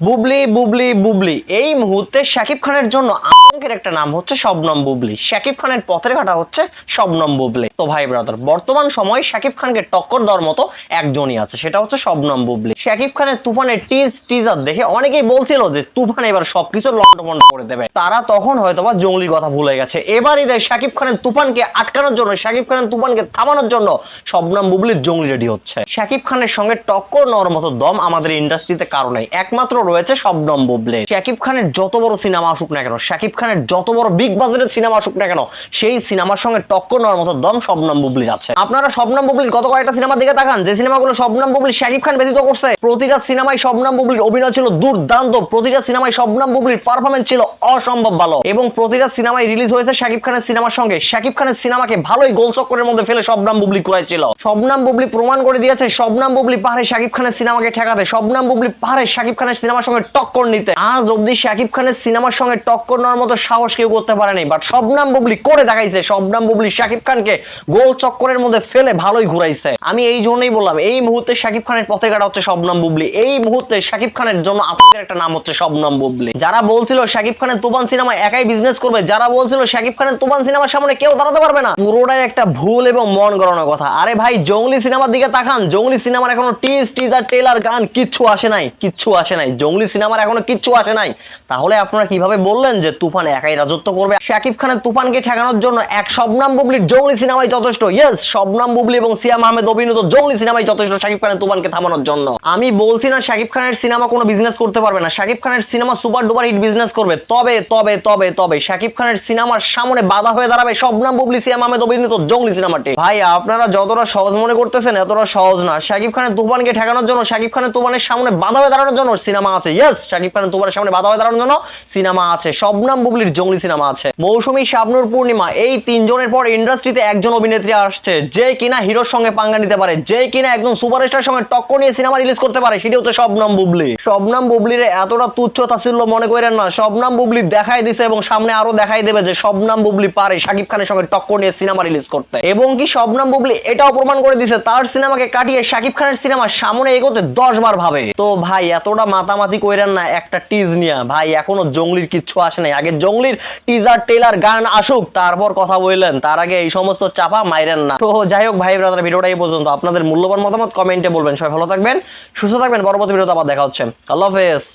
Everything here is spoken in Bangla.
বুবলি বুবলি বুবলি এই মুহূর্তে শাকিব খানের জন্য আতঙ্কের একটা নাম হচ্ছে শবনম বুবলি। শাকিব খানের পথের কাঁটা হচ্ছে শবনম বুবলি। তো ভাই ব্রাদার, বর্তমান সময়ে শাকিব খানকে টক্কর দেওয়ার মতো একজনই আছে, সেটা হচ্ছে শবনম বুবলি। শাকিব খানের তুফানের টিজার দেখে অনেকেই বলছিল যে তুফান এবার সবকিছু লন্ডভন্ড করে দেবে। তারা তখন হয়তোবা জঙ্গলির কথা ভুলে গেছে। এবারই দেয় শাকিব খানের তুফানকে আটকানোর জন্য, শাকিব খানের তুফানকে থামানোর জন্য শবনম বুবলির জঙ্গলি রেডি হচ্ছে। শাকিব খানের সঙ্গে টক্কর নেওয়ার মতো দম আমাদের ইন্ডাস্ট্রিতে কারণে একমাত্র রয়েছে শবনম বুবলি। শাকিব খানের যত বড় সিনেমা আসুক না কেন, শাকিব খানের যত বড় বিগ বাজেটের সিনেমা আসুক না কেন, সেই সিনেমার সঙ্গে টক্কর নেওয়ার মতো দম শবনম বুবলির আছে। আপনারা শবনম বুবলির গত কয়েকটা সিনেমার দিকে তাকান, যে সিনেমাগুলো শবনম বুবলি শাকিব খান ব্যতীত করছে, প্রতিটা সিনেমায় শবনম বুবলির অভিনয় ছিল দুর্দান্ত, প্রতিটা সিনেমায় শবনম বুবলির পারফরম্যান্স ছিল অসম্ভব ভালো, এবং প্রতিটা সিনেমায় রিলিজ হয়েছে শাকিব খানের সিনেমার সঙ্গে। শাকিব খানের সিনেমাকে ভালোই গোল চক্করের মধ্যে ফেলে শবনম বুবলি করেছিল। শবনম বুবলি প্রমাণ করে দিয়েছে শবনম বুবলি পারে শাকিব খানের সিনেমাকে ঠেকাতে, শবনম বুবলি পারে শাকিব খানের সিনেমার সঙ্গে টক্কর নিতে। আজ অবধি শাকিব খানের সিনেমার সঙ্গে টক্কর নেওয়ার মতো সাহস কেউ করতে পারেনি, বাট শবনম বুবলি করে দেখাইছে। শবনম বুবলি শাকিব খানকে গোল চক্করের মধ্যে ফেলে ভালোই ঘুরাইছে। আমি এই জন্যই বললাম, এই মুহূর্তে শাকিব খানের পথে কাটা হচ্ছে শবনম বুবলি। এই মুহূর্তে শাকিব খানের জন্য আতঙ্কের একটা নাম হচ্ছে শবনম বুবলি। যারা বলছিল শাকিব খানের তুফান সিনেমা একাই বিজনেস করবে, যারা বলছিল শাকিব খানের তুফান সিনেমার সামনে কেউ দাঁড়াতে পারবে না, পুরোটাই একটা ভুল এবং মন গড়ানো কথা। আরে ভাই, জঙ্গলি সিনেমার দিকে তাকান, জঙ্গলি সিনেমার এখনো টিজার ট্রেলার গান কিচ্ছু আসে নাই, কিচ্ছু আসে নাই, জঙ্গলি সিনেমার এখনো কিচ্ছু আসে নাই। তাহলে আপনারা কিভাবে বললেন যে তুফান একাই রাজত্ব করবে? শাকিব খানের তুফানকে ঠেকানোর জন্য এক শবনম বুবলির জঙ্গলি সিনেমাই যথেষ্ট। ইয়েস, শবনম বুবলি এবং সিয়াম আহমেদ অভিনীত জঙ্গলি সিনেমাই যথেষ্ট শাকিব খানের তুফানকে থামানোর জন্য। আমি বলছি না শাকিব খানের সিনেমা কোনো বিজনেস করতে পারবে না, শাকিব খানের cinema super duper hit business করবে। তবে তবে তবে তবে শাকিব খানের সিনেমার সামনে বাধা হয়ে দাঁড়াবে শবনম বুবলি সিয়াম আহমেদ অভিনীত জঙ্গলি সিনেমাটি। ভাই, আপনারা যতটা সহজ মনে করতেছেন এতটা সহজ না। শাকিব খানের তুফানকে ঠেকানোর জন্য, শাকিব খানের তুফানের সামনে বাধা হয়ে দাঁড়ানোর জন্য সিনেমা আছে। ইয়েস, শাকিব খানের তুফানের সামনে বাধা হয়ে দাঁড়ানোর জন্য সিনেমা আছে, শবনম বুবলির জঙ্গলি সিনেমা আছে। মৌসুমী, শাবনূর, পূর্ণিমা, এই তিনজনের পর ইন্ডাস্ট্রিতে একজন অভিনেত্রী আসছে যে কিনা হিরোর সঙ্গে পাঙ্গা নিতে পারে, যে কিনা একজন সুপারস্টারের সঙ্গে টক্কর নিয়ে সিনেমা রিলিজ করতে পারে, সেটি হচ্ছে শবনম বুবলি। শবনম বুবলির এতটা তুচ্ছ তাচ্ছিল্য মনে করেন না। শবনম বুবলি দেখাই দিছে এবং সামনে আরো দেখাই দেবে যে শবনম বুবলি পারে শাকিব খানের সঙ্গে টক্কর নিয়ে সিনেমা রিলিজ করতে। এবং কি শবনম বুবলি এটাও প্রমাণ করে দিছে তার সিনেমাকে কাটিয়ে শাকিব খানের সিনেমা সামনে এগোতে 10 বার ভাবে। তো ভাই, এতটা মাতামাতি কইরেন না একটা টিজ নিয়া। ভাই, এখনো জঙ্গলির কিচ্ছু আসে নাই, আগে জঙ্গলির টিজার ট্রেলার গান আসুক তারপর কথা বললেন, তার আগে এই সমস্ত চাপা মাইরেন না। তো যাই হোক ভাই ব্রাদার, ভিডিওটা এই পর্যন্ত। আপনাদের মূল্যবান মতামত কমেন্টে বলবেন। সবাই ভালো থাকবেন, সুস্থ থাকবেন। পরবর্তী ভিডিওতে আবার দেখা হচ্ছে। আল্লাহ হাফেজ।